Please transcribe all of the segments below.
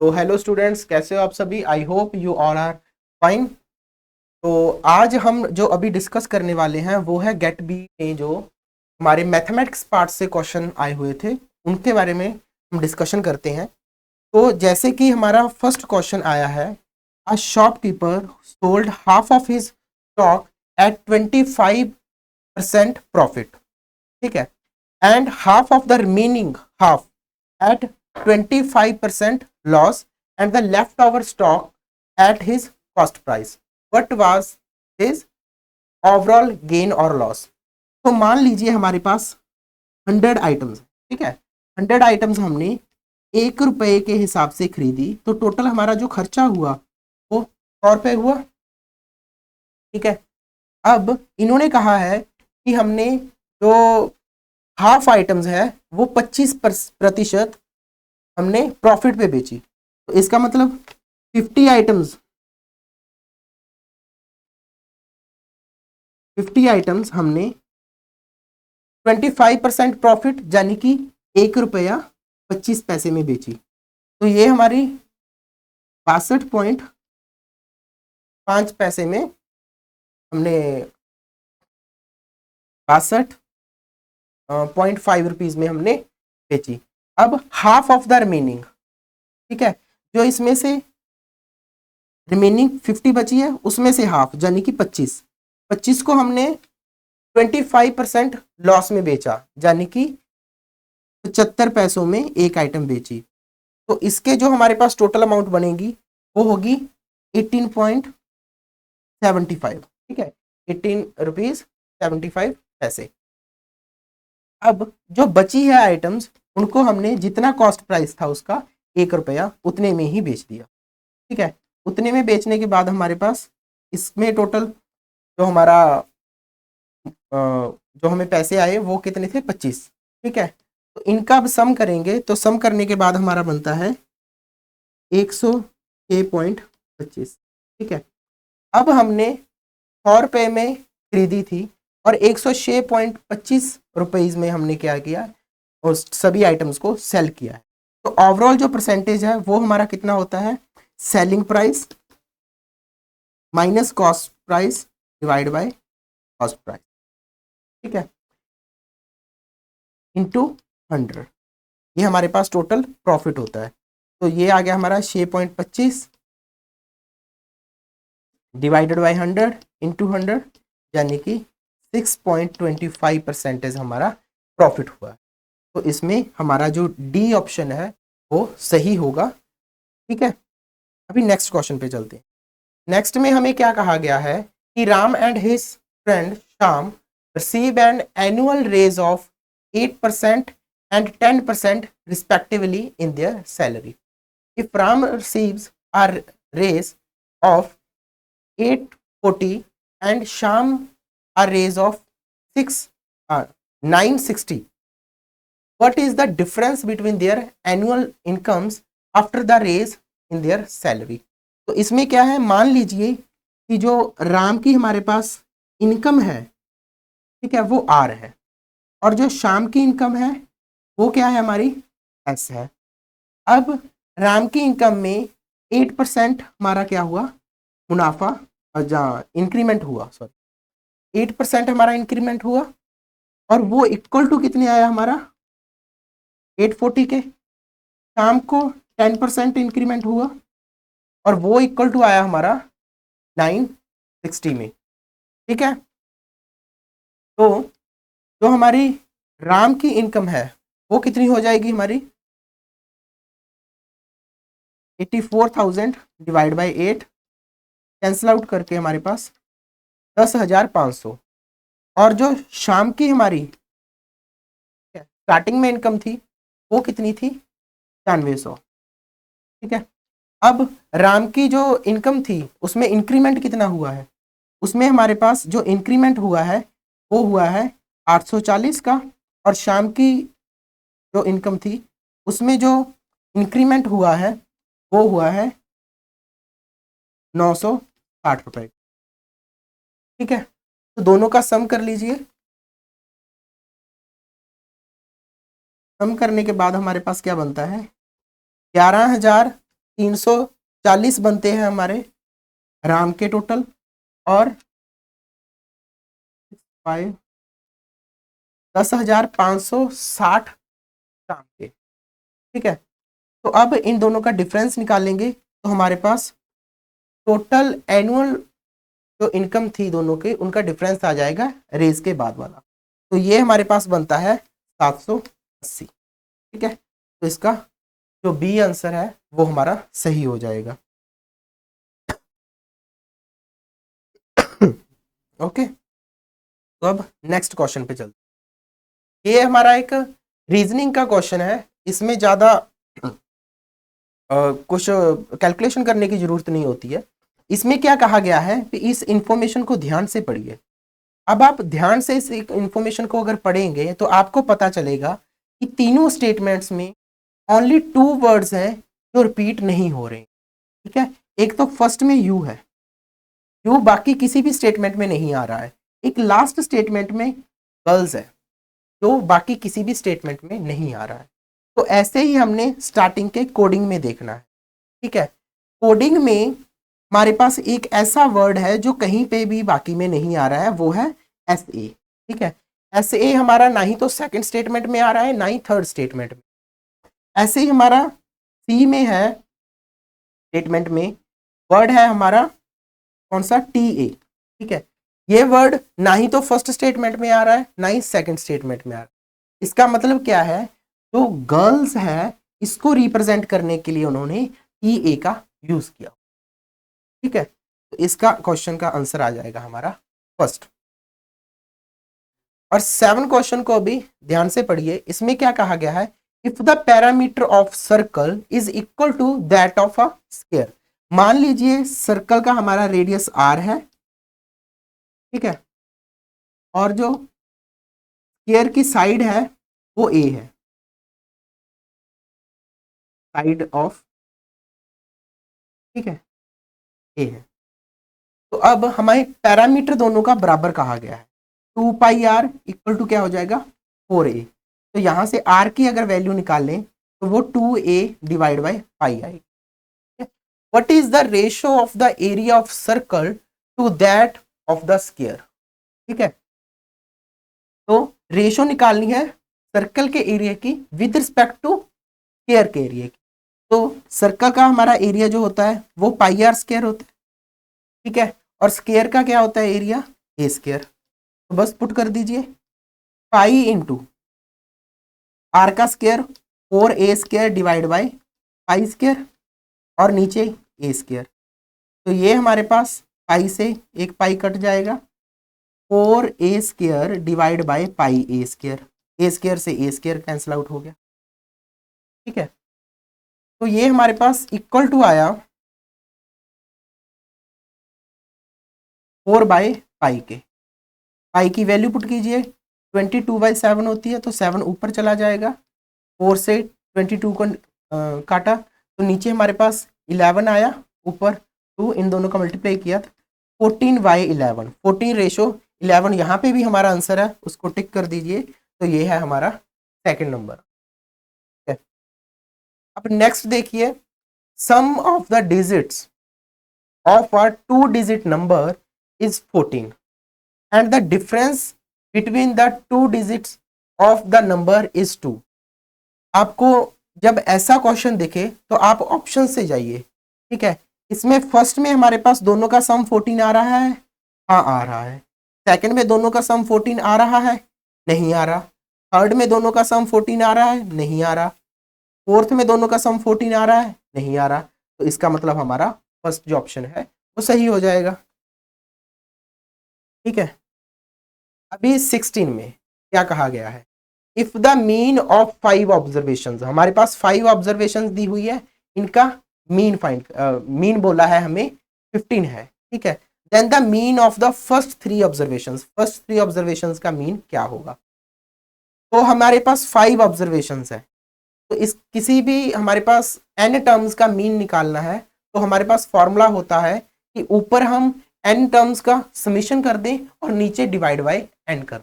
तो hello students, कैसे हो आप सभी। I hope you all are fine. तो आज हम जो अभी डिस्कस करने वाले हैं वो है गेट बी में जो हमारे मैथमेटिक्स पार्ट से क्वेश्चन आए हुए थे उनके बारे में हम डिस्कशन करते हैं। तो जैसे कि हमारा फर्स्ट क्वेश्चन आया है, a shopkeeper sold half of his stock at 25% profit, ठीक है, and half of the remaining half at 25% loss and the leftover stock at his cost price. What was his overall gain or loss? तो मान लीजिए हमारे पास 100 items, ठीक है। 100 items हमने 1 रुपए के हिसाब से खरीदी, तो टोटल हमारा जो खर्चा हुआ वो 100 रुपये हुआ, ठीक है। अब इन्होंने कहा है कि हमने जो हाफ आइटम्स है वो 25% हमने प्रॉफिट पे बेची। तो इसका मतलब 50 आइटम्स 50 आइटम्स हमने 25% प्रॉफिट यानी कि 1 रुपया 25 पैसे में बेची। तो ये हमारी 62.5 पैसे में हमने 62.5 रुपीज में हमने बेची। अब हाफ ऑफ द रिमेनिंग, ठीक है, जो इसमें से रिमेनिंग 50 बची है उसमें से हाफ यानी कि 25 को हमने 25% लॉस में बेचा, यानी कि 75 पैसों में एक आइटम बेची। तो इसके जो हमारे पास टोटल अमाउंट बनेगी वो होगी 18.75, ठीक है, 18 रुपीज 75 पैसे। अब जो बची है आइटम्स उनको हमने जितना कॉस्ट प्राइस था उसका 1 रुपया उतने में ही बेच दिया, ठीक है। उतने में बेचने के बाद हमारे पास इसमें टोटल जो हमारा जो हमें पैसे आए वो कितने थे, 25, ठीक है। तो इनका अब सम करेंगे तो सम करने के बाद हमारा बनता है 106.25, ठीक है। अब हमने 100 रुपये में खरीदी थी और 106.25 रुपीज़ में हमने क्या किया, उस सभी आइटम्स को सेल किया है। तो ओवरऑल जो परसेंटेज है वो हमारा कितना होता है, selling price minus cost price divide by cost price, ठीक है, इंटू 100। ये हमारे पास टोटल प्रॉफिट होता है। तो ये आ गया हमारा 6.25 डिवाइडेड बाई 100 इंटू 100, यानी कि 6.25% हमारा प्रॉफिट हुआ है। तो इसमें हमारा जो डी ऑप्शन है वो सही होगा, ठीक है। अभी नेक्स्ट क्वेश्चन पे चलते हैं। नेक्स्ट में हमें क्या कहा गया है कि Ram and his friend Shyam receive an annual raise of 8% and 10% respectively in their salary. If Ram receives a raise of 840 and Sham a raise of 960, what is the difference between their annual incomes after the raise in their salary? तो इसमें क्या है, मान लीजिए कि जो राम की हमारे पास इनकम है, ठीक है, वो आर है, और जो शाम की इनकम है वो क्या है, हमारी एस है। अब राम की इनकम में 8% हमारा क्या हुआ, मुनाफा, जहाँ इंक्रीमेंट हुआ, सॉरी 8% हमारा इंक्रीमेंट हुआ, और वो इक्वल टू कितने आया हमारा 840 के। शाम को 10% इंक्रीमेंट हुआ और वो इक्वल टू आया हमारा 960 में, ठीक है। तो जो हमारी राम की इनकम है वो कितनी हो जाएगी हमारी 84,000 डिवाइड बाई 8, कैंसिल आउट करके हमारे पास 10,500। और जो शाम की हमारी स्टार्टिंग में इनकम थी वो कितनी थी 9500, ठीक है। अब राम की जो इनकम थी उसमें इंक्रीमेंट कितना हुआ है, उसमें हमारे पास जो इंक्रीमेंट हुआ है वो हुआ है 840 का, और शाम की जो इनकम थी उसमें जो इंक्रीमेंट हुआ है वो हुआ है 960 रुपये, ठीक है। तो दोनों का सम कर लीजिए। सम करने के बाद हमारे पास क्या बनता है, 11,300 340 बनते हैं हमारे राम के टोटल, और 10,560 राम के। ठीक है, तो अब इन दोनों का डिफरेंस निकालेंगे तो हमारे पास टोटल एनुअल जो इनकम थी दोनों के, उनका डिफरेंस आ जाएगा रेज के बाद वाला। तो ये हमारे पास बनता है 780। ठीक है, तो इसका जो बी आंसर है वो हमारा सही हो जाएगा। ओके, तो अब नेक्स्ट क्वेश्चन पे चलते। ये हमारा एक रीजनिंग का क्वेश्चन है, इसमें ज़्यादा कुछ कैलकुलेशन करने की जरूरत नहीं होती है। इसमें क्या कहा गया है कि इस इंफॉर्मेशन को ध्यान से पढ़िए। अब आप ध्यान से इस इंफॉर्मेशन को अगर पढ़ेंगे तो आपको पता चलेगा कि तीनों स्टेटमेंट्स में ओनली 2 वर्ड्स हैं जो रिपीट नहीं हो रहे। ठीक है, एक तो फर्स्ट में यू है, यू बाकी किसी भी स्टेटमेंट में नहीं आ रहा है। एक लास्ट स्टेटमेंट में गर्ल्स है जो बाकी किसी भी स्टेटमेंट में नहीं आ रहा है। तो ऐसे ही हमने स्टार्टिंग के कोडिंग में देखना है। ठीक है, कोडिंग में हमारे पास एक ऐसा वर्ड है जो कहीं पे भी बाकी में नहीं आ रहा है, वो है एस ए। ठीक है, एस ए हमारा ना ही तो सेकंड स्टेटमेंट में आ रहा है ना ही थर्ड स्टेटमेंट में। ऐसे ही हमारा सी में है, स्टेटमेंट में वर्ड है हमारा कौन सा, टी ए। ठीक है, ये वर्ड ना ही तो फर्स्ट स्टेटमेंट में आ रहा है ना ही सेकंड स्टेटमेंट में आ रहा है। इसका मतलब क्या है, जो गर्ल्स है इसको रिप्रेजेंट करने के लिए उन्होंने टी ए का यूज किया। ठीक है, तो इसका क्वेश्चन का आंसर आ जाएगा हमारा फर्स्ट। और 7 क्वेश्चन को अभी ध्यान से पढ़िए। इसमें क्या कहा गया है, if the parameter of circle is equal to that of a square. मान लीजिए सर्कल का हमारा रेडियस आर है, ठीक है, और जो स्क्वायर की साइड है वो ए है, साइड ऑफ, ठीक है, ए है। तो अब हमारे पैरामीटर दोनों का बराबर कहा गया है, 2 पाई आर इक्वल टू क्या हो जाएगा 4a। तो यहां से r की अगर वैल्यू निकाल लें तो वो 2a डिवाइड बाई पाई आएगी। What is the ratio of the area of circle to that of the square. ठीक है, तो रेशियो निकालनी है सर्कल के एरिया की विद रिस्पेक्ट टू स्क्वायर के एरिया की। तो सर्कल का हमारा एरिया जो होता है वो पाई आर स्क्वायर होता है। ठीक है, और स्क्वायर का क्या होता है एरिया, ए स्क्वायर। तो बस पुट कर दीजिए पाई इंटू आर का square 4a square divide by pi square और नीचे ए स्क्वायर। तो ये हमारे पास पाई से एक पाई कट जाएगा, 4a square divide by pi A square, A square से ए स्क्वायर कैंसिल आउट हो गया। ठीक है, तो ये हमारे पास इक्वल टू आया 4 बाई पाई के। पाई की वैल्यू पुट कीजिए, 22/7 होती है तो 7 ऊपर चला जाएगा, 4 से 22 को काटा तो नीचे हमारे पास 11 आया, ऊपर 2, इन दोनों का मल्टीप्लाई किया था 14/11, 14 रेशो 11। यहाँ पे भी हमारा आंसर है, उसको टिक कर दीजिए। तो ये है हमारा सेकंड नंबर। अब नेक्स्ट देखिए, sum of the digits of a 2 digit number is 14 and the difference between the 2 digits of the number is 2। आपको जब ऐसा क्वेश्चन दिखे तो आप ऑप्शन से जाइए। ठीक है, इसमें फर्स्ट में हमारे पास दोनों का सम 14 आ रहा है, हाँ आ रहा है। सेकंड में दोनों का सम 14 आ रहा है, नहीं आ रहा। थर्ड में दोनों का सम 14 आ रहा है, नहीं आ रहा। फोर्थ में दोनों का सम 14 आ रहा है, नहीं आ रहा। तो इसका मतलब हमारा फर्स्ट जो ऑप्शन है वो सही हो जाएगा। ठीक है, अभी 16 में क्या कहा गया है, if the mean of 5 observation, हमारे पास 5 ऑब्जर्वेशन दी हुई है, इनका मीन फाइंड, मीन बोला है हमें 15 है। ठीक है, then the mean of the first 3 observation, first 3 observation का मीन क्या होगा। तो हमारे पास 5 ऑब्जर्वेशन है, तो इस किसी भी हमारे पास n टर्म्स का मीन निकालना है तो हमारे पास फॉर्मूला होता है कि ऊपर हम n टर्म्स का समीशन कर दें और नीचे डिवाइड बाय n कर।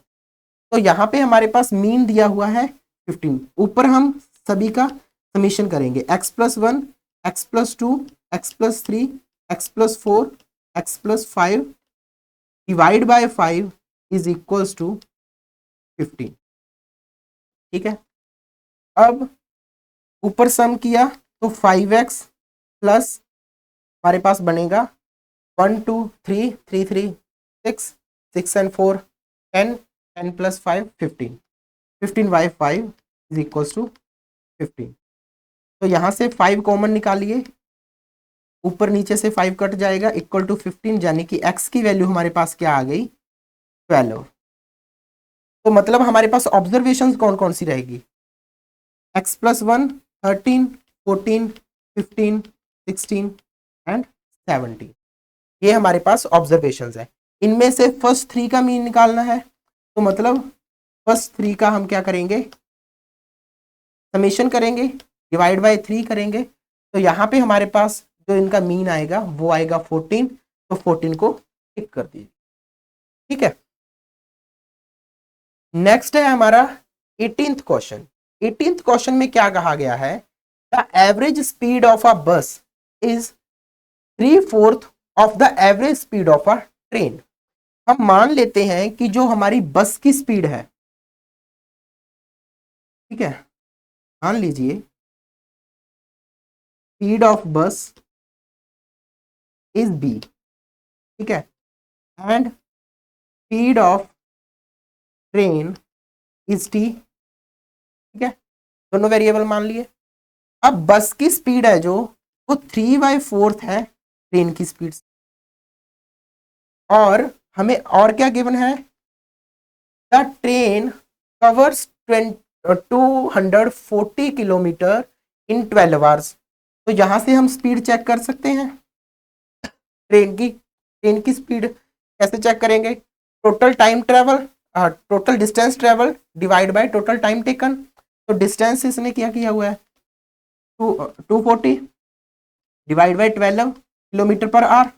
तो यहाँ पे हमारे पास मीन दिया हुआ है 15, ऊपर हम सभी का समीशन करेंगे x+1 x+2, x+3, x+4, x+5 divide by 5 is equals to 15। ठीक है, अब ऊपर सम किया तो 5x प्लस हमारे पास बनेगा 1 2 3 3 3 6 6 and 4 10 10 plus 5 15 15 by 5 is equals to 15। तो यहाँ से 5 कॉमन निकालिए, ऊपर नीचे से 5 कट जाएगा, इक्वल टू 15, यानी कि x की वैल्यू हमारे पास क्या आ गई 12। तो मतलब हमारे पास ऑब्जर्वेशंस कौन कौन सी रहेगी, x+1 13 14 15 16 एंड 17, ये हमारे पास ऑब्जर्वेशंस है। इनमें से फर्स्ट 3 का मीन निकालना है, तो मतलब फर्स्ट 3 का हम क्या करेंगे, समेशन करेंगे, डिवाइड बाय 3 करेंगे, तो यहाँ पे हमारे पास जो इनका मीन आएगा वो आएगा 14, तो 14 को टिक कर दीजिए। ठीक है, नेक्स्ट है हमारा 18th क्वेश्चन। 18th क्वेश्चन में क्या कहा गया है, the average speed of a bus is 3/4 of the average speed of a train. हम मान लेते हैं कि जो हमारी बस की स्पीड है, ठीक है, मान लीजिए स्पीड ऑफ बस इज b, ठीक है, and speed of train is t, ठीक है, दोनों वेरिएबल मान लिए। अब बस की स्पीड है जो वो 3/4 है ट्रेन की स्पीड, और हमें और क्या गिवन है, the train covers 240 kilometre in 12 hours. तो यहां से हम स्पीड चेक कर सकते हैं ट्रेन की स्पीड कैसे चेक करेंगे, total time travel, total distance travel divide by total time taken. तो डिस्टेंस इसने क्या किया हुआ है 240 divide by 12 kilometre per hour,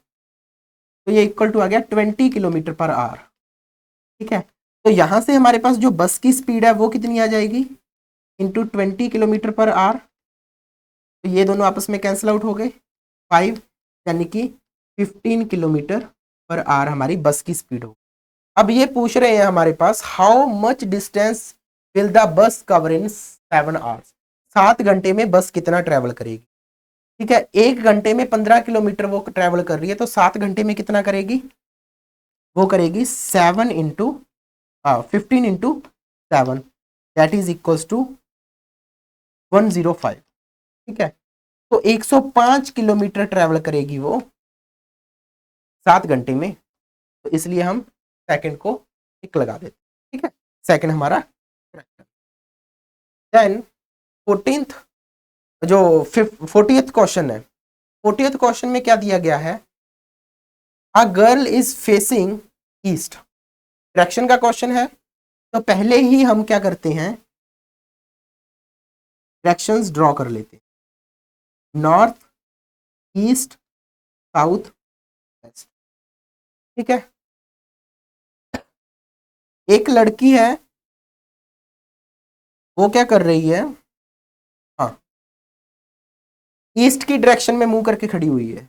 तो ये इक्वल टू आ गया 20 किलोमीटर पर आवर। ठीक है, तो यहां से हमारे पास जो बस की स्पीड है वो कितनी आ जाएगी, इंटू 20 किलोमीटर पर आवर, तो ये दोनों आपस में कैंसिल आउट हो गए 5, यानी कि 15 किलोमीटर पर आवर हमारी बस की स्पीड हो। अब ये पूछ रहे हैं हमारे पास, how much distance will the bus cover in 7 hours. 7 घंटे में बस कितना ट्रेवल करेगी। ठीक है, 1 घंटे में 15 किलोमीटर वो ट्रेवल कर रही है, तो 7 घंटे में कितना करेगी, वो करेगी 7 into 15 into 7, that is equals to 105। ठीक है, तो 105 किलोमीटर ट्रेवल करेगी वो 7 घंटे में, तो इसलिए हम सेकंड को टिक लगा देते। ठीक है, सेकंड हमारा करेक्ट। देन 14th जो 40th क्वेश्चन है, 40th क्वेश्चन में क्या दिया गया है, a girl is facing east, direction का क्वेश्चन है, तो पहले ही हम क्या करते हैं, डायरेक्शंस ड्रॉ कर लेते हैं, नॉर्थ ईस्ट साउथ वेस्ट। ठीक है, एक लड़की है वो क्या कर रही है, हाँ, ईस्ट की डायरेक्शन में मुंह करके खड़ी हुई है,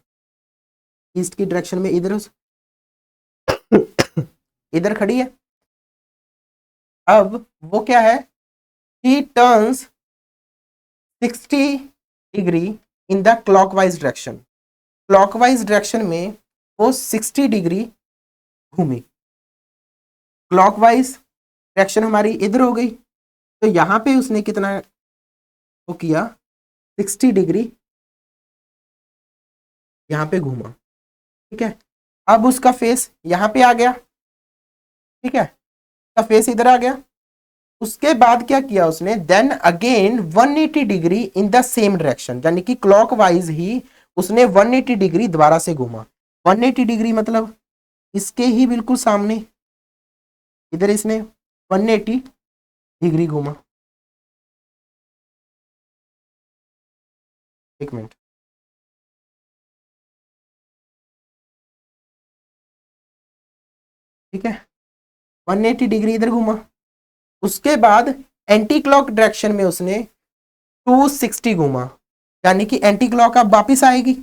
ईस्ट की डायरेक्शन में इधर इधर खड़ी है। अब वो क्या है, ही turns 60 degree in the clockwise direction, clockwise direction में वो 60 डिग्री घूमी, क्लॉकवाइज डायरेक्शन हमारी इधर हो गई, तो यहाँ पे उसने कितना वो किया 60 डिग्री यहाँ पे घूमा। ठीक है, अब उसका फेस यहाँ पे आ गया, ठीक है, उसका फेस इधर आ गया, उसके बाद क्या किया उसने, then again 180 degree in the same direction, यानी कि क्लॉकवाइज ही उसने 180 डिग्री दोबारा से घूमा। 180 डिग्री मतलब इसके ही बिल्कुल सामने, इधर इसने 180 डिग्री घूमा। एक मिनट, ठीक है, 180 डिग्री इधर घूमा, उसके बाद एंटी क्लॉक डायरेक्शन में उसने 260 घूमा, यानी कि एंटी क्लॉक अब वापिस आएगी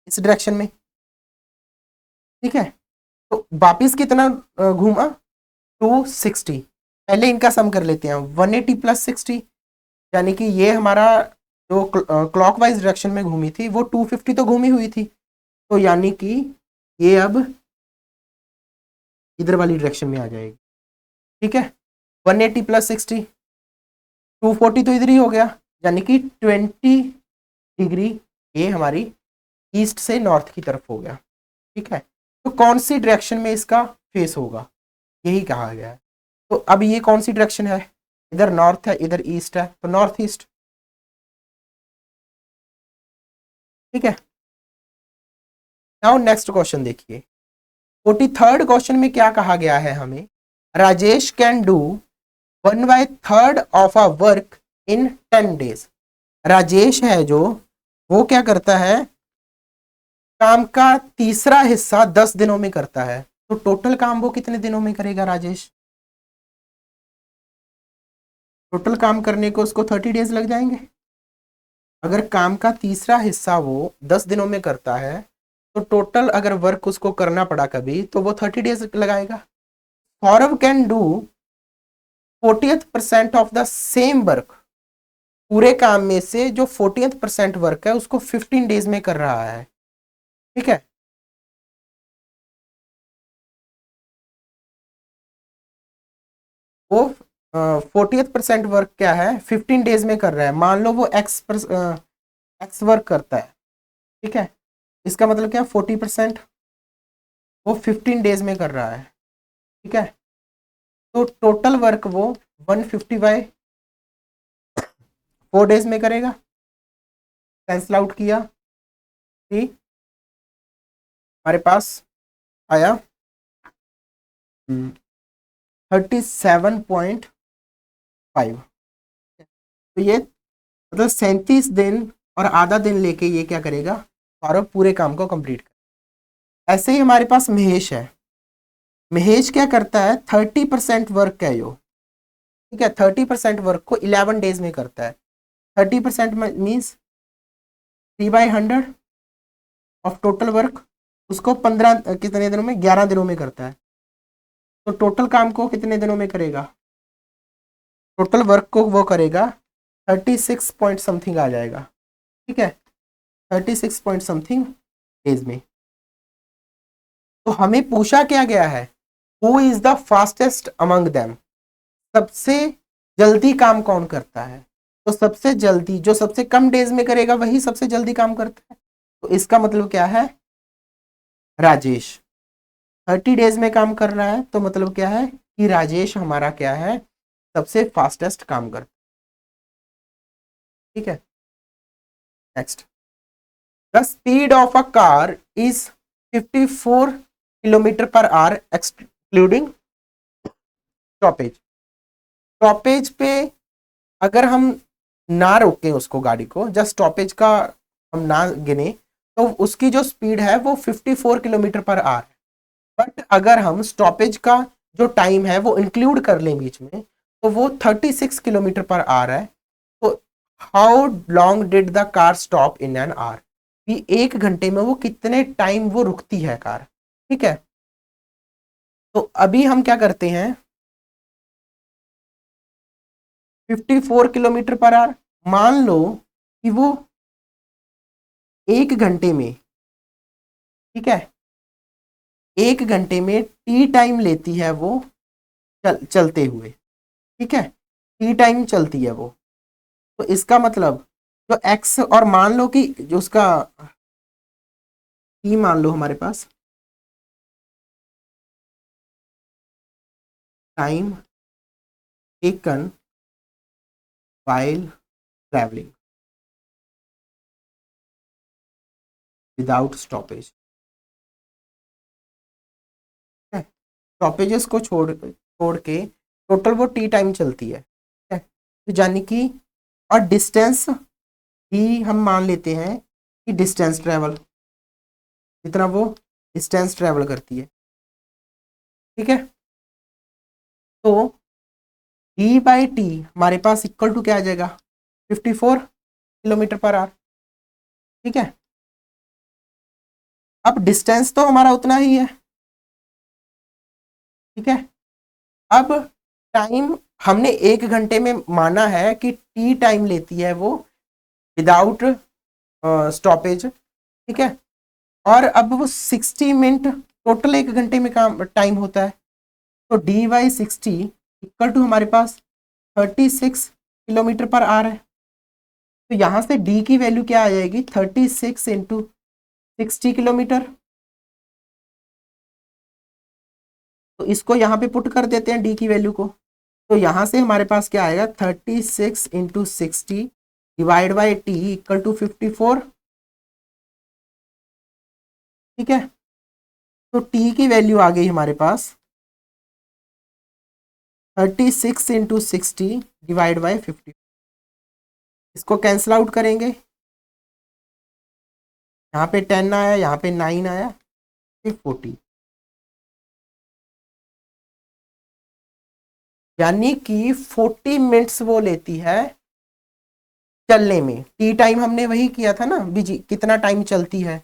इस डायरेक्शन में, ठीक है। तो वापिस कितना घूमा, 260। पहले इनका सम कर लेते हैं, 180 प्लस 60, यानी कि ये हमारा जो क्लॉकवाइज डायरेक्शन में घूमी थी वो 250 तो घूमी हुई थी, तो यानी कि ये अब इधर वाली डायरेक्शन में आ जाएगी, ठीक है। 180 प्लस 60, 240 तो इधर ही हो गया, यानी कि 20 डिग्री ये हमारी ईस्ट से नॉर्थ की तरफ हो गया, ठीक है। तो कौन सी डायरेक्शन में इसका फेस होगा, यही कहा गया है। तो अब ये कौन सी डायरेक्शन है, इधर नॉर्थ है इधर ईस्ट है, तो नॉर्थ ईस्ट, ठीक है। नाउ नेक्स्ट क्वेश्चन देखिए, 43rd क्वेश्चन में क्या कहा गया है हमें, Rajesh can do 1/3 of a work in 10 days. Rajesh है जो, वो क्या करता है, काम का तीसरा हिस्सा 10 दिनों में करता है, तो टोटल काम वो कितने दिनों में करेगा राजेश, टोटल काम करने को उसको 30 डेज लग जाएंगे। अगर काम का तीसरा हिस्सा वो 10 दिनों में करता है, तो टोटल अगर वर्क उसको करना पड़ा कभी तो वो 30 डेज लगाएगा। Saurabh can do 40% of the same work, पूरे काम में से जो 40% वर्क है उसको 15 डेज में कर रहा है, ठीक है। वो 40% वर्क क्या है 15 डेज में कर रहा है, मान लो वो एक्स वर्क करता है, ठीक है। इसका मतलब क्या, 40% वो 15 डेज में कर रहा है, ठीक है। तो टोटल वर्क वो 150/4 डेज में करेगा, कैंसिल आउट किया, ठीक, हमारे पास आया 37.5। तो ये मतलब 37 दिन और आधा दिन लेके ये क्या करेगा, और पूरे काम को कंप्लीट कर। ऐसे ही हमारे पास महेश है, महेश क्या करता है 30% वर्क है यो, ठीक है। 30% वर्क को 11 डेज में करता है, 30% मीन्स 3/100 ऑफ टोटल वर्क, उसको 15 कितने दिनों में, 11 दिनों में करता है। तो टोटल काम को कितने दिनों में करेगा, टोटल वर्क को वो करेगा 36 पॉइंट समथिंग आ जाएगा, ठीक है, 36 पॉइंट समथिंग डेज में। तो हमें पूछा क्या गया है, who is the fastest among them, सबसे जल्दी काम कौन करता है, तो सबसे जल्दी जो सबसे कम डेज में करेगा वही सबसे जल्दी काम करता है, तो इसका मतलब क्या है, राजेश 30 डेज में काम कर रहा है, तो मतलब क्या है कि राजेश हमारा क्या है, सबसे फास्टेस्ट काम करता है, ठीक है। Next, the speed of a car is 54 kilometre per hour excluding stoppage. Stoppage पे अगर हम ना रोकें उसको, गाड़ी को जस्ट स्टॉपेज का हम ना गिने, तो उसकी जो स्पीड है वो 54 किलोमीटर पर आवर है। बट अगर हम स्टॉपेज का जो टाइम है वो इंक्लूड कर लें बीच में, तो वो 36 किलोमीटर पर आवर है। तो how long did the car stop in an hour, कि 1 घंटे में वो कितने टाइम वो रुकती है कार, ठीक है। तो अभी हम क्या करते हैं, 54 किलोमीटर पर आवर, मान लो कि वो 1 घंटे में, ठीक है, 1 घंटे में टी टाइम लेती है वो चलते हुए, ठीक है, टी टाइम चलती है वो। तो इसका मतलब जो एक्स, और मान लो कि जो उसका टी मान लो हमारे पास time taken while traveling without stoppage, stoppages को छोड़ छोड़ के टोटल वो टी टाइम चलती है, ठीक है। तो यानी कि, और डिस्टेंस भी हम मान लेते हैं कि डिस्टेंस ट्रेवल, जितना वो डिस्टेंस ट्रेवल करती है, ठीक है। तो डी बाई टी हमारे पास इक्वल टू क्या आ जाएगा, 54 किलोमीटर पर आवर, ठीक है। अब डिस्टेंस तो हमारा उतना ही है, ठीक है। अब टाइम हमने 1 घंटे में माना है कि टी टाइम लेती है वो विदाउट स्टॉपेज, ठीक है। और अब वो 60 मिनट टोटल 1 घंटे में काम टाइम होता है, तो डी वाई 60 इक्वल टू हमारे पास 36 किलोमीटर पर आर है। तो यहाँ से डी की वैल्यू क्या आ जाएगी, 36 × 60 किलोमीटर। तो इसको यहाँ पे पुट कर देते हैं डी की वैल्यू को। तो यहाँ से हमारे पास क्या आएगा, 36 × 60 divide by T equal to 54, ठीक है। तो टी की वैल्यू आ गई हमारे पास 36 × 60 डिवाइड बाई 50। इसको कैंसिल आउट करेंगे, यहाँ पे 10 आया, यहाँ पे 9 आया, फिर 40, यानी कि 40 मिनट्स वो लेती है चलने में। टी टाइम हमने वही किया था ना बीजी, कितना टाइम चलती है,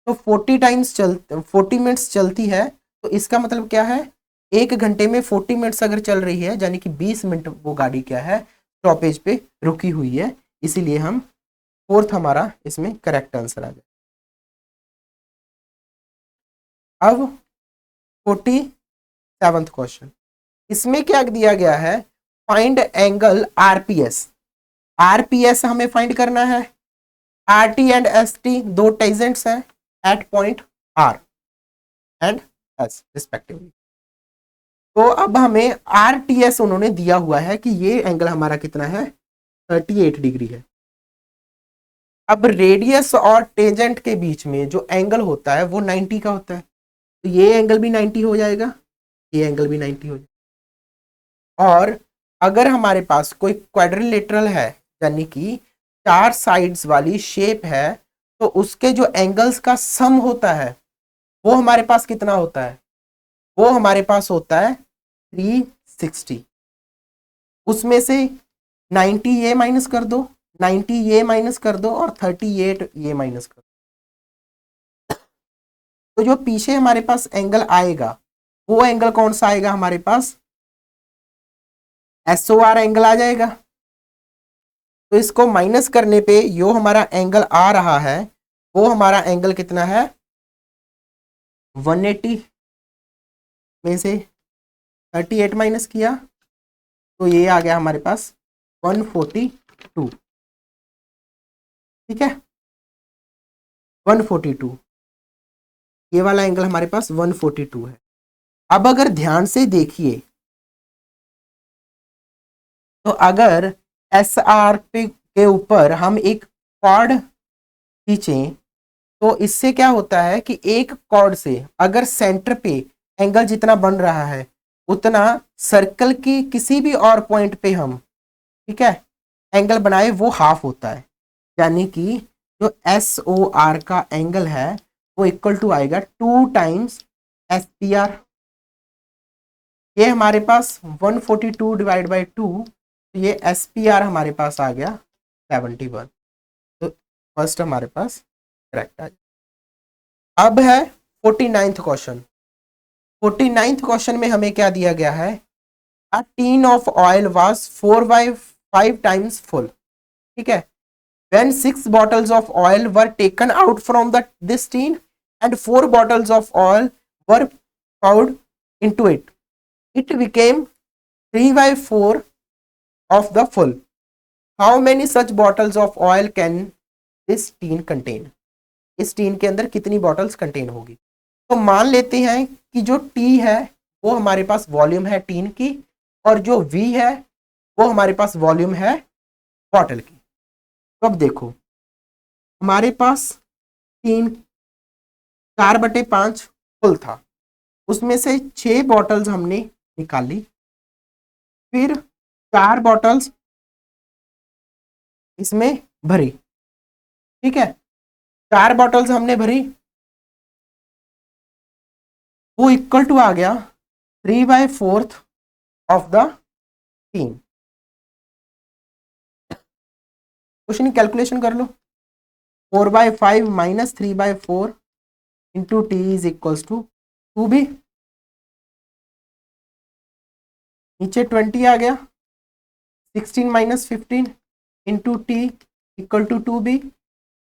तो 40 मिनट्स चलती है। तो इसका मतलब क्या है, 1 घंटे में 40 मिनट्स अगर चल रही है, यानी कि 20 मिनट वो गाड़ी क्या है स्टॉपेज पे रुकी हुई है। इसीलिए हम फोर्थ हमारा इसमें करेक्ट आंसर आ गया। अब 47वां क्वेश्चन, इसमें क्या दिया गया है, फाइंड एंगल आरपीएस। आरपीएस हमें फाइंड करना है, आरटी एंड एसटी दो टेजेंट्स हैं at point R and S respectively. तो अब हमें आरटीएस उन्होंने दिया हुआ है कि ये एंगल हमारा कितना है, 38 डिग्री है। अब रेडियस और टेंजेंट के बीच में जो एंगल होता है वो 90 का होता है, तो ये एंगल भी 90 हो जाएगा, ये एंगल भी 90 हो जाएगा। और अगर हमारे पास कोई क्वाड्रिलेटरल है, यानी कि 4 साइड्स वाली शेप है, तो उसके जो एंगल्स का सम होता है वो हमारे पास कितना होता है, वो हमारे पास होता है 360। उसमें से 90 ये माइनस कर दो, 90 ये माइनस कर दो, और 38 ये माइनस कर दो। तो जो पीछे हमारे पास एंगल आएगा वो एंगल कौन सा आएगा हमारे पास, SOR एंगल आ जाएगा। तो इसको माइनस करने पे जो हमारा एंगल आ रहा है वो हमारा एंगल कितना है, 180 में से 38 माइनस किया तो ये आ गया हमारे पास 142, ठीक है। 142 ये वाला एंगल हमारे पास 142 है। अब अगर ध्यान से देखिए, तो अगर SR पे के ऊपर हम एक कॉर्ड खींचें, तो इससे क्या होता है कि एक कॉर्ड से अगर सेंटर पे एंगल जितना बन रहा है उतना सर्कल की किसी भी और पॉइंट पे हम, ठीक है, एंगल बनाए वो हाफ होता है। यानी कि जो SOR का एंगल है वो इक्वल टू आएगा 2 टाइम्स SPR। ये हमारे पास 142 डिवाइड बाई 2, तो ये SPR हमारे पास आ गया 71। तो फर्स्ट हमारे पास करेक्ट आ गया। अब है 49वां क्वेश्चन। 49वां क्वेश्चन में हमें क्या दिया गया है, a tin of oil was 4/5 times full, ठीक है। When 6 bottles of oil were taken out from this tin and 4 bottles of oil were poured into it, it became 3/4 of the full. How many such bottles of oil can this tin contain? इस tin के अंदर कितनी bottles contain होगी। तो मान लेते हैं कि जो टी है वो हमारे पास वॉल्यूम है टीन की, और जो वी है वो हमारे पास वॉल्यूम है बॉटल की। तो अब देखो हमारे पास तीन 4/5 फुल था, उसमें से 6 बॉटल्स हमने निकाली, फिर 4 बॉटल्स इसमें भरी, ठीक है। 4 बॉटल्स हमने भरी, वो इक्वल टू आ गया 3/4 ऑफ द टीन। कुछ नहीं, कैलकुलेशन कर लो, 4/5 minus 3/4 into t is equals to 2b, नीचे 20 आ गया, 16 minus 15 into t equal to 2b,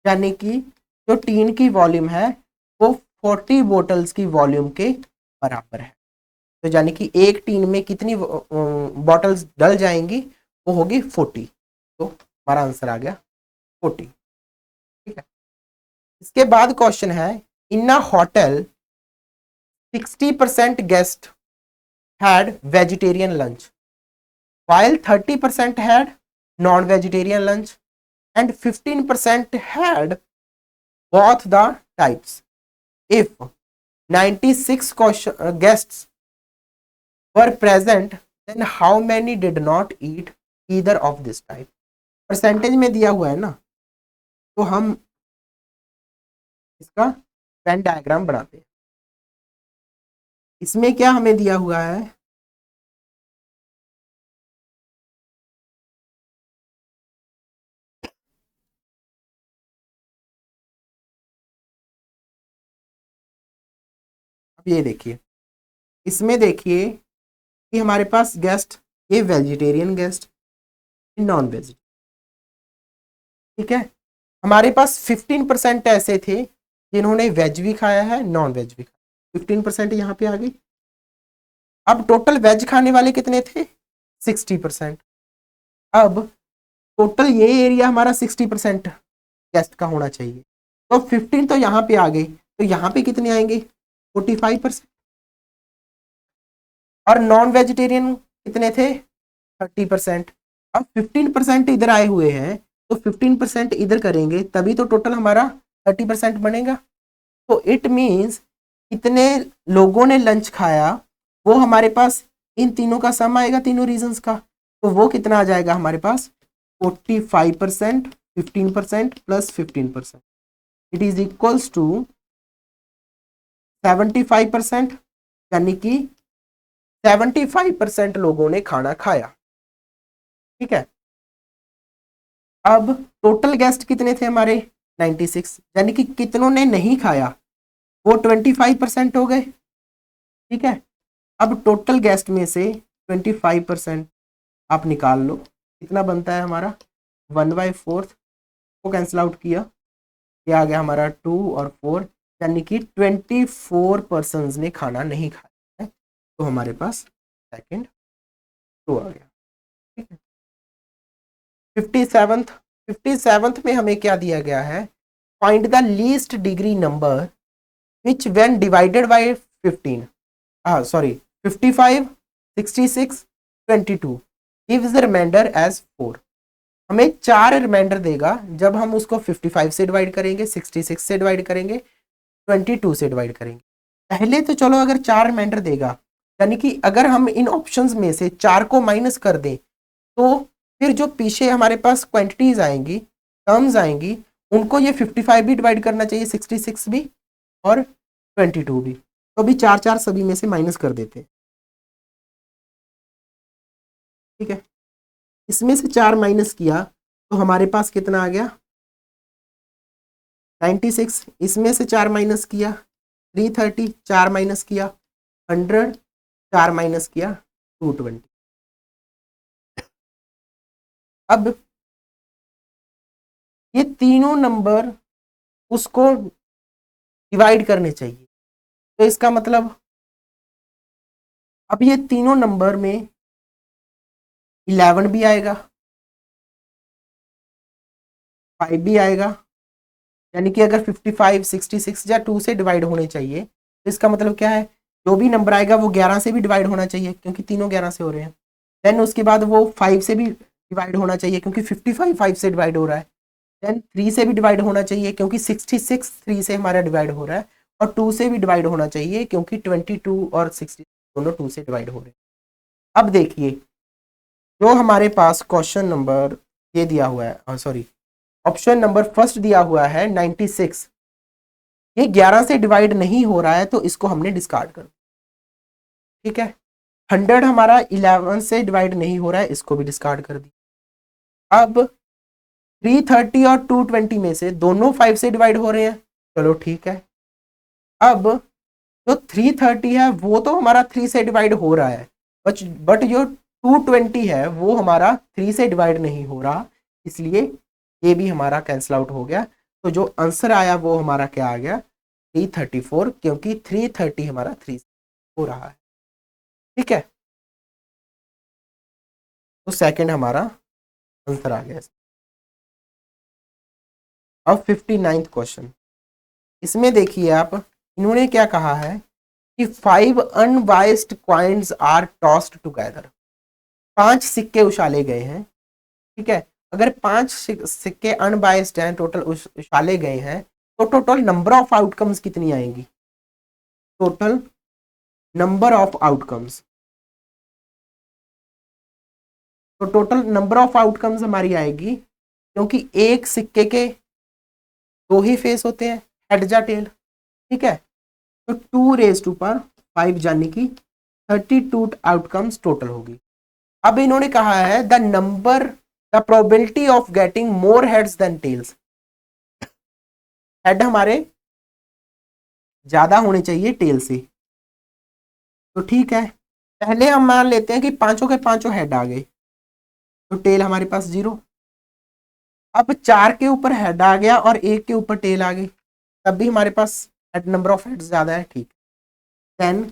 यानी कि जो टीन की वॉल्यूम है वो 40 बोटल्स की वॉल्यूम के बराबर है। तो यानी कि एक टीन में कितनी बॉटल्स डल जाएंगी, वो होगी 40। तो हमारा आंसर आ गया 40। ठीक है, इसके बाद क्वेश्चन है, in a hotel 60% guest had vegetarian lunch while 30% had non-vegetarian lunch and 15% had both the types. If 96 guests were present, then how many did not eat either of this type? Percentage में दिया हुआ है ना, तो हम इसका pen diagram बनाते हैं। इसमें क्या हमें दिया हुआ है, अब ये देखिए, इसमें देखिए कि हमारे पास गेस्ट, ये वेजिटेरियन गेस्ट, नॉन वेजिटेरियन। ठीक है, हमारे पास 15% ऐसे थे जिन्होंने वेज भी खाया है, नॉन वेज भी खाया, 15% यहाँ पे आ गई। अब टोटल वेज खाने वाले कितने थे, 60%। अब टोटल ये एरिया हमारा 60% गेस्ट का होना चाहिए, तो 15 तो यहाँ पे आ गई, तो यहाँ पे कितने आएंगे, 45%। और नॉन वेजिटेरियन कितने थे, 30%। अब 15% इधर आए हुए हैं, तो 15% इधर करेंगे तभी तो टोटल हमारा 30% बनेगा। तो इट मीन्स कितने लोगों ने लंच खाया, वो हमारे पास इन तीनों का सम आएगा, तीनों रीजंस का। तो वो कितना आ जाएगा हमारे पास, 45%, 15% plus 15%, it is equals to 75%, यानी कि 75% लोगों ने खाना खाया। ठीक है, अब टोटल गेस्ट कितने थे हमारे, 96, यानी कि कितनों ने नहीं खाया, वो 25% हो गए। ठीक है, अब टोटल गेस्ट में से 25% आप निकाल लो, कितना बनता है हमारा, 1/4 को कैंसिल आउट किया, ये आ गया हमारा 2 और 4, यानी कि 24 पर्सन ने खाना नहीं खाया है, तो हमारे पास सेकंड टू आ गया। ठीक है, 57th में हमें क्या दिया गया है, find the least degree number which when divided by 15 55, 66, 22 gives the remainder as 4। हमें 4 रिमाइंडर देगा जब हम उसको 55 से डिवाइड करेंगे, 66 से डिवाइड करेंगे, 22 से डिवाइड करेंगे। पहले तो चलो अगर 4 रिमाइंडर देगा, यानी कि अगर हम इन ऑप्शंस में से 4 को माइनस कर दें, तो फिर जो पीछे हमारे पास क्वांटिटीज आएंगी, टर्म्स आएंगी, उनको ये 55 भी डिवाइड करना चाहिए, 66 भी और 22 भी। तो अभी 4 सभी में से माइनस कर देते हैं। ठीक है, इसमें से 4 माइनस किया तो हमारे पास कितना आ गया, 96। इसमें से 4 माइनस किया 330, 4 माइनस किया 100, 4 माइनस किया 220। अब ये तीनों नंबर उसको डिवाइड करने चाहिए, तो इसका मतलब अब ये तीनों नंबर में 11 भी आएगा, 5 भी आएगा, यानी कि अगर 55, 66 या 2 से डिवाइड होने चाहिए, तो इसका मतलब क्या है, जो भी नंबर आएगा वो 11 से भी डिवाइड होना चाहिए क्योंकि तीनों 11 से हो रहे हैं। देन उसके बाद वो 5 से भी डिवाइड होना चाहिए क्योंकि 55 5 से डिवाइड हो रहा है। देन 3 से भी डिवाइड होना चाहिए क्योंकि 66 3 से हमारा डिवाइड हो रहा है, और 2 से भी डिवाइड होना चाहिए क्योंकि 22 और 60 दोनों 2 से डिवाइड हो रहे हैं। अब देखिए, जो हमारे पास क्वेश्चन नंबर ये दिया हुआ है, सॉरी ऑप्शन नंबर फर्स्ट दिया हुआ है 96, ये 11 से डिवाइड नहीं हो रहा है, तो इसको हमने डिस्कार्ड कर। ठीक है, 100 हमारा 11 से डिवाइड नहीं हो रहा है, इसको भी डिस्कार्ड कर दिया। अब 330 और 220 में से दोनों 5 से डिवाइड हो रहे हैं, चलो ठीक है। अब जो 330 है वो तो हमारा 3 से डिवाइड हो रहा है, बट जो 220 है वो हमारा 3 से डिवाइड नहीं हो रहा, इसलिए ये भी हमारा कैंसिल आउट हो गया। तो जो आंसर आया वो हमारा क्या आ गया, 334, क्योंकि 330 हमारा 3 से हो रहा है। ठीक है, तो सेकंड हमारा आंसर आ गया। अब 59th क्वेश्चन, इसमें देखिए आप, इन्होंने क्या कहा है कि 5 unbiased coins are tossed together, 5 सिक्के उछाले गए हैं। ठीक है, अगर 5 सिक्के अनबाइस्ड हैं, टोटल उछाले गए हैं, तो टोटल नंबर ऑफ आउटकम्स कितनी आएंगी, टोटल नंबर ऑफ आउटकम्स, तो टोटल नंबर ऑफ आउटकम्स हमारी आएगी, क्योंकि एक सिक्के के दो ही फेस होते हैं, हेड या टेल। ठीक है, तो 2 रेज टू पावर 5 यानी कि 32 आउटकम्स टोटल होगी। अब इन्होंने कहा है the probability of getting more heads than tails, head हमारे ज्यादा होने चाहिए टेल से। तो ठीक है, पहले हम मान लेते हैं कि पांचों के पांचों हेड आ गए, तो टेल हमारे पास 0। अब 4 के ऊपर हेड आ गया और 1 के ऊपर टेल आ गई, तब भी हमारे पास हेड नंबर ऑफ हेड ज्यादा है। ठीक, देन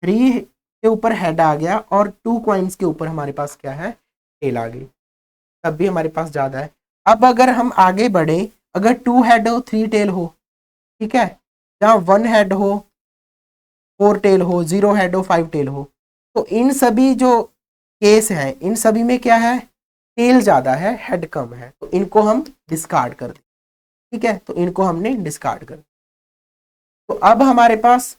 3 के ऊपर हेड आ गया और 2 कॉइन्स के ऊपर हमारे पास क्या है, टेल आ गई, तब भी हमारे पास ज्यादा है। अब अगर हम आगे बढ़े, अगर 2 हेड हो 3 टेल हो, ठीक है, जहाँ 1 हेड हो 4 टेल हो, 0 हेड हो 5 टेल हो, तो इन सभी जो केस हैं इन सभी में क्या है, टेल ज्यादा है हेड कम है, तो इनको हम डिस्कार्ड कर दें। ठीक है, तो इनको हमने डिस्कार्ड कर, तो अब हमारे पास,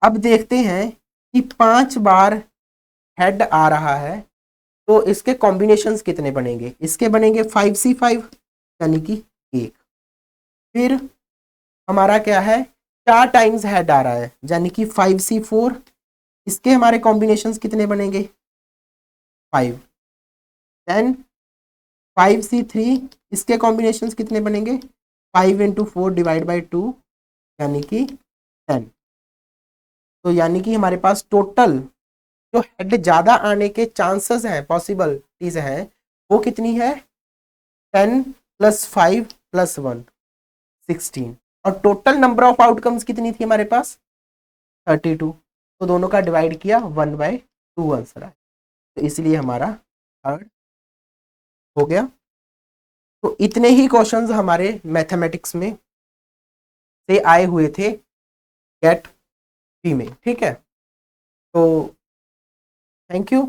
अब देखते हैं कि 5 बार हेड आ रहा है, तो इसके कॉम्बिनेशंस कितने बनेंगे, इसके बनेंगे 5C5 यानी कि 1। फिर हमारा क्या है, 4 टाइम्स हेड आ रहा है यानी कि 5C4, इसके हमारे कॉम्बिनेशंस कितने बनेंगे 5। देन 5C3, इसके कॉम्बिनेशंस कितने बनेंगे 5 इंटू 4 डिवाइड बाई 2 यानी कि 10। तो यानी कि हमारे पास टोटल जो हेड ज्यादा आने के चांसेस हैं, पॉसिबिलिटीज हैं, वो कितनी है 10 + 5 + 1 16, और टोटल नंबर ऑफ आउटकम्स कितनी थी हमारे पास 32, तो दोनों का डिवाइड किया 1/2 आंसर आया, तो इसलिए हमारा थर्ड हो गया। तो इतने ही क्वेश्चंस हमारे मैथमेटिक्स में से आए हुए थे गेट बी में। ठीक है, तो थैंक यू।